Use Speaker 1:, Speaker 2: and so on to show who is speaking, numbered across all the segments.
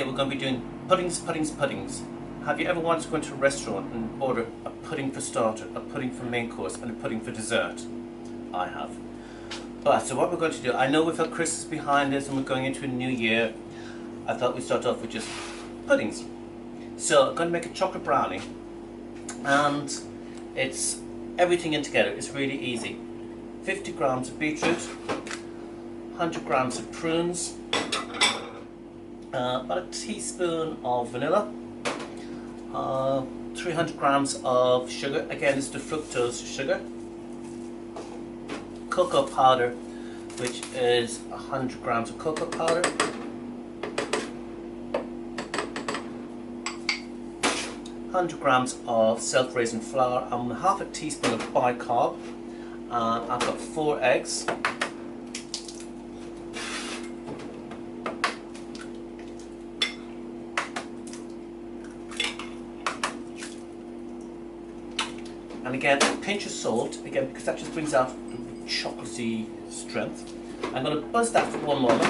Speaker 1: today we're going to be doing puddings. Have you ever wanted to go into a restaurant and order a pudding for starter, a pudding for main course and a pudding for dessert? I have. But so what we're going to do, I know we've had Christmas behind us and we're going into a new year. I thought we'd start off with just puddings. So I'm going to make a chocolate brownie and it's everything in together. It's really easy. 50 grams of beetroot, 100 grams of prunes, about a teaspoon of vanilla, 300 grams of sugar, again it's the fructose sugar, cocoa powder, which is 100 grams of cocoa powder, grams of self-raising flour, and half a teaspoon of bicarb. I've got 4 eggs. And again, a pinch of salt, again because that just brings out the chocolatey strength. I'm going to buzz that for 1 moment.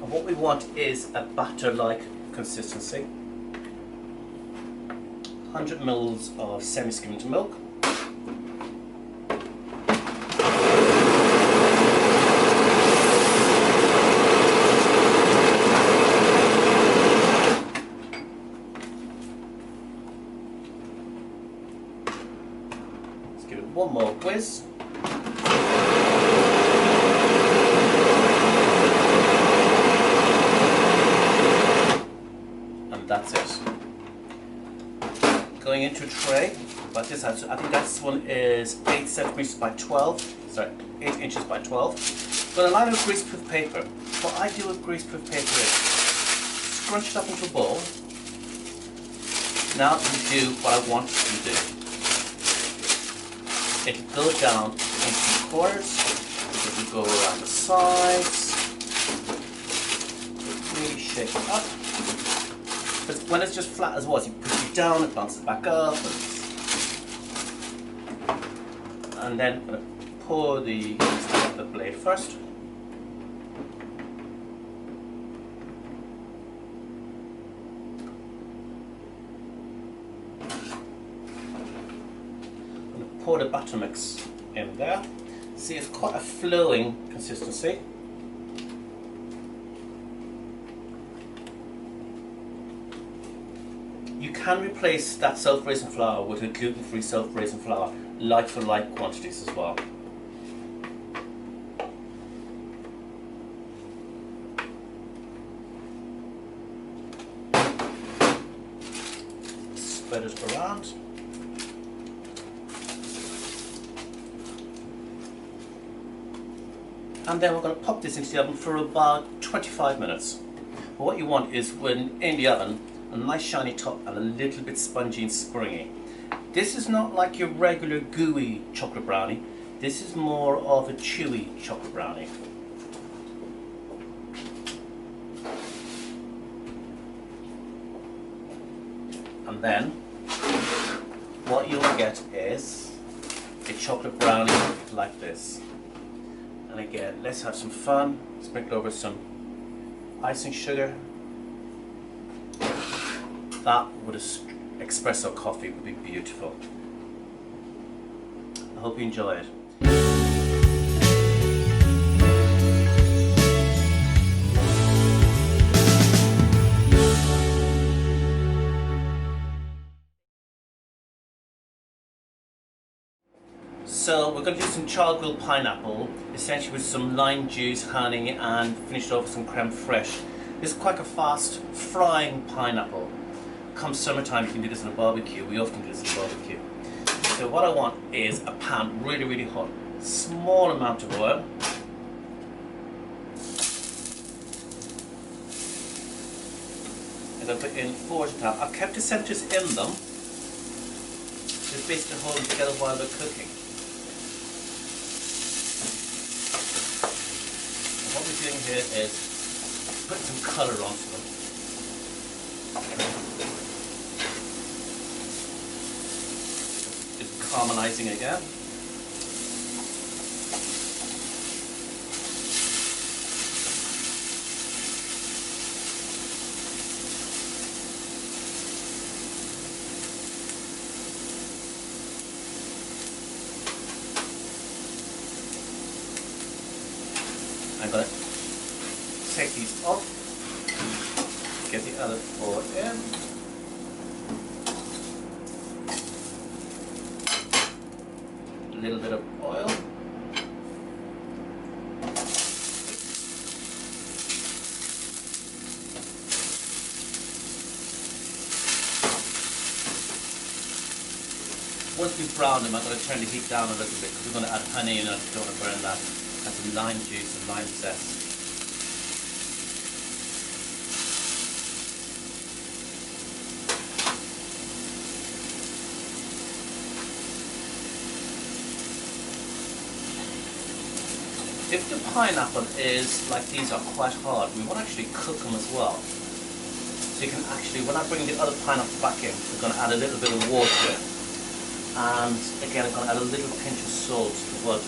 Speaker 1: And what we want is a batter-like consistency. 100 ml of semi-skimmed milk. Give it 1 more whiz. And that's it. Going into a tray, like this, I think this one is 8 centimeters by 12, sorry, 8 inches by 12. Going to line it with greaseproof paper. What I do with greaseproof paper is scrunch it up into a ball. Now you do what I want you to do. It will go down into the corners, it will go around the sides, really shake it up. But when it's just flat as well, you push it down, it bounces back up, and then I'm going to pour the stem of the blade first. Pour the batter mix in there. See, it's quite a flowing consistency. You can replace that self-raising flour with a gluten-free self-raising flour, like for like quantities as well. Spread it around. And then we're going to pop this into the oven for about 25 minutes. But what you want is, when in the oven, a nice shiny top and a little bit spongy and springy. This is not like your regular gooey chocolate brownie. This is more of a chewy chocolate brownie. And then what you'll get is a chocolate brownie like this. And again, let's have some fun. Sprinkle over some icing sugar. That with an espresso coffee would be beautiful. I hope you enjoy it. So we're going to do some charred grilled pineapple, essentially with some lime juice, honey, and finish it off with some creme fraiche. This is quite a fast frying pineapple. Come summertime, you can do this in a barbecue. We often do this in a barbecue. So what I want is a pan really, really hot. Small amount of oil. I'm going to put in 4 at a time. I've kept the centres in them, just basically hold them together while they're cooking. And what we're doing here is putting some colour onto them. caramelizing again. I'm going to take these off, get the other four in. A little bit of oil. Once we brown them, I'm going to turn the heat down a little bit because we're going to add honey in it. Don't want to burn that. And some lime juice and lime zest. If the pineapple is like these are quite hard, we want to actually cook them as well. So you can actually, when I bring the other pineapple back in, we're going to add a little bit of water. And again, I'm going to add a little pinch of salt as well.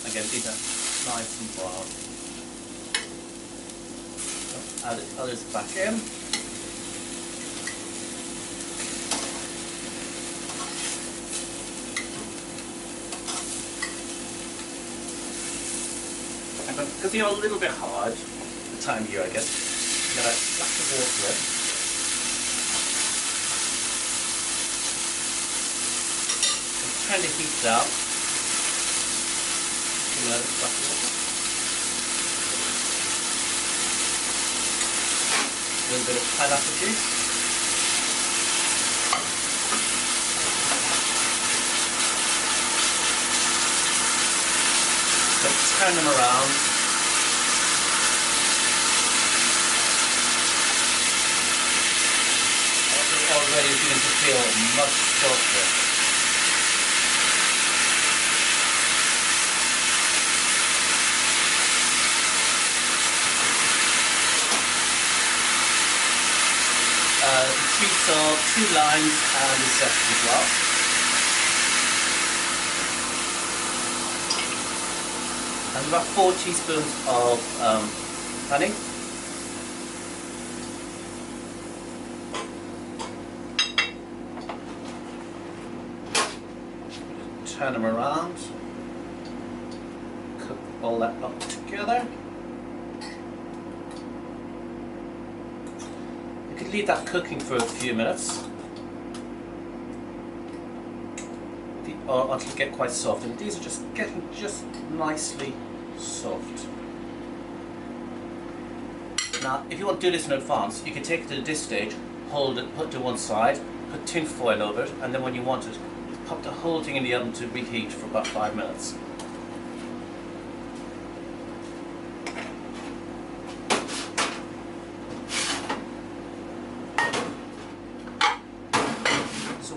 Speaker 1: Again, these are nice and brown. So add the others back in. And because they are a little bit hard, the time of year I guess, I'm going to splash the water in. And turn the heat down. A little bit of pineapple juice. So turn them around. Already beginning to feel much softer. The treats are 2 limes and the zest as well. And about 4 teaspoons of honey. Turn them around. Cook all that up together. You could leave that cooking for a few minutes or until they get quite soft, and these are just getting just nicely soft. Now if you want to do this in advance, you can take it to this stage, hold it, put it to one side, put tin foil over it, and then when you want it, pop the whole thing in the oven to reheat for about 5 minutes.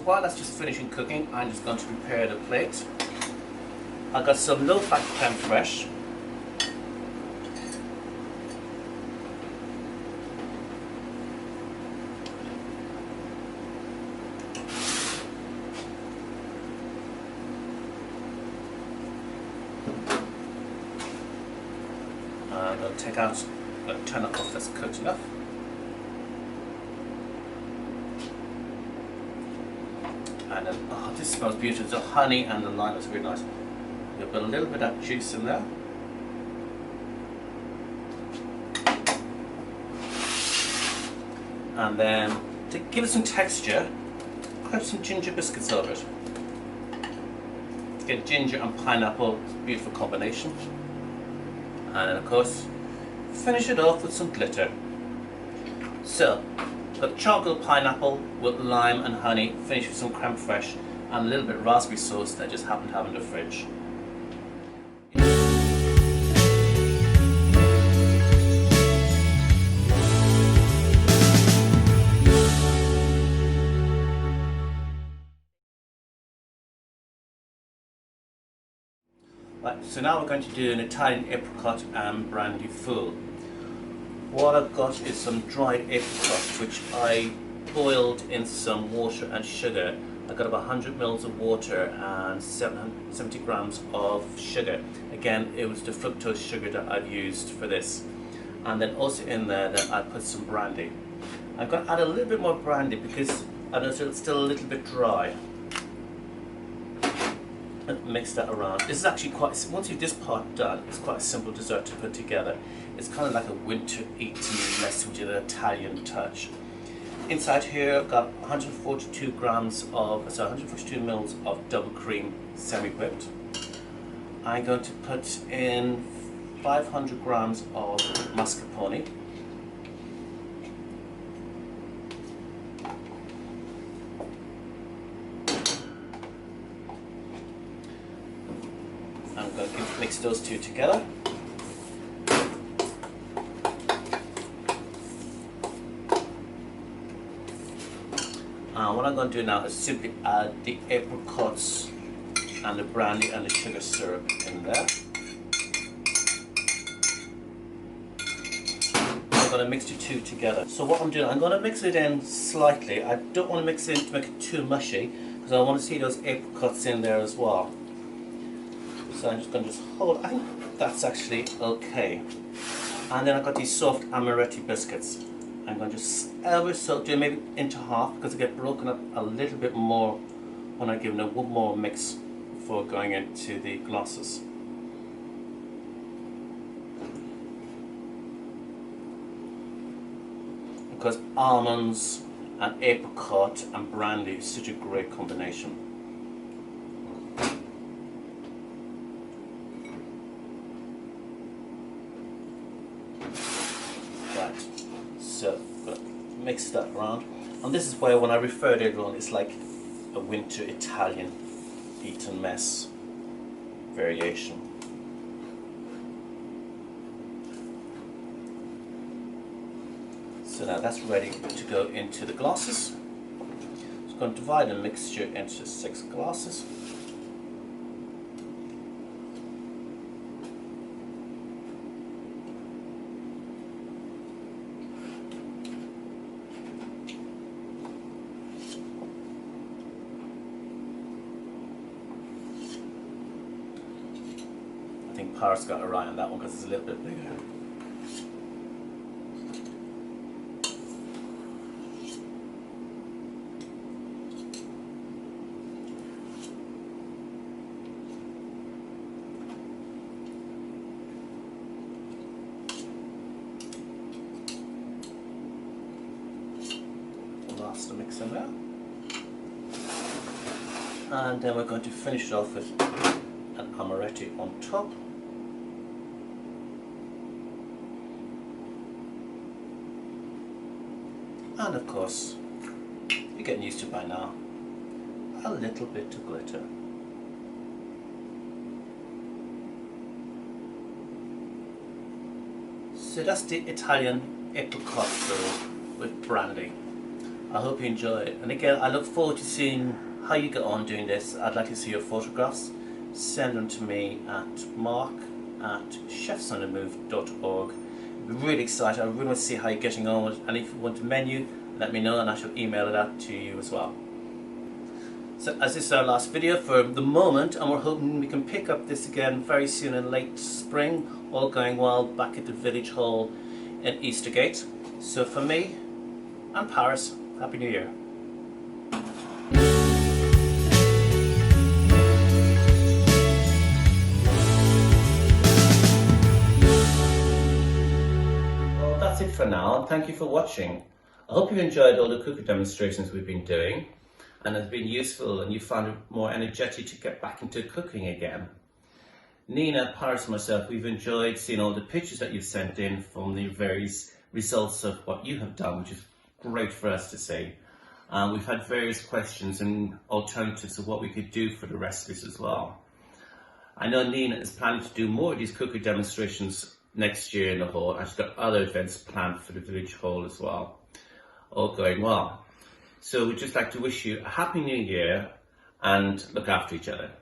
Speaker 1: While that's just finishing cooking, I'm just going to prepare the plate. I've got some low-fat creme fraiche. I'm going to take out, turn it off, that's cooked enough. And then, oh, this smells beautiful. The honey and the lime is really nice. You've got a little bit of juice in there. And then, to give it some texture, put some ginger biscuits over it. Get ginger and pineapple, beautiful combination. And then of course, finish it off with some glitter. So, got chocolate pineapple with lime and honey, finished with some creme fraiche and a little bit of raspberry sauce that I just happen to have in the fridge. Right, so now we're going to do an Italian apricot and brandy fool. what I've got is some dried apricots, which I boiled in some water and sugar. I got about 100 mils of water and 770 grams of sugar. Again, it was the fructose sugar that I've used for this. And then also in there that I put some brandy. I'm going to add a little bit more brandy because I know it's still a little bit dry. And mix that around. This is actually quite, once you have this part done, it's quite a simple dessert to put together. It's kind of like a winter eating mess with an Italian touch. Inside here I've got 142 mils of double cream semi-whipped. I'm going to put in 500 grams of mascarpone. I'm going to mix those two together. What I'm going to do now is simply add the apricots and the brandy and the sugar syrup in there. I'm going to mix the two together. So what I'm doing, I'm going to mix it in slightly. I don't want to mix it in to make it too mushy because I want to see those apricots in there as well. So I'm just going to hold, I think that's actually okay. And then I've got these soft amaretti biscuits. I'm going to just ever so do maybe into half because they get broken up a little bit more when I give them one more mix before going into the glasses. Because almonds and apricot and brandy is such a great combination. So mix that around, and this is why when I refer to it on, it's like a winter Italian eaten mess variation. So now that's ready to go into the glasses. So I'm going to divide the mixture into 6 glasses. I think Paris got it right on that one because it's a little bit bigger. Last mix in there. And then we're going to finish it off with an amaretti on top. And of course, you're getting used to it by now, a little bit of glitter. So that's the Italian apricot roll with brandy. I hope you enjoy it. And again, I look forward to seeing how you get on doing this. I'd like to see your photographs. Send them to me at mark@chefsonthemove.org. I'd be really excited. I really want to see how you're getting on with it. And if you want a menu, let me know and I shall email it out to you as well. So as this is our last video for the moment, and we're hoping we can pick up this again very soon in late spring, all going well, back at the village hall in Eastergate. So for me and Paris, Happy New Year. Well, that's it for now, and thank you for watching. I hope you've enjoyed all the cooking demonstrations we've been doing, and it's been useful and you found it more energetic to get back into cooking again. Nina, Paris and myself, we've enjoyed seeing all the pictures that you've sent in from the various results of what you have done, which is great for us to see. We've had various questions and alternatives of what we could do for the recipes as well. I know Nina is planning to do more of these cooking demonstrations next year in the hall, and she's got other events planned for the village hall as well. All going well. So we'd just like to wish you a Happy New Year and look after each other.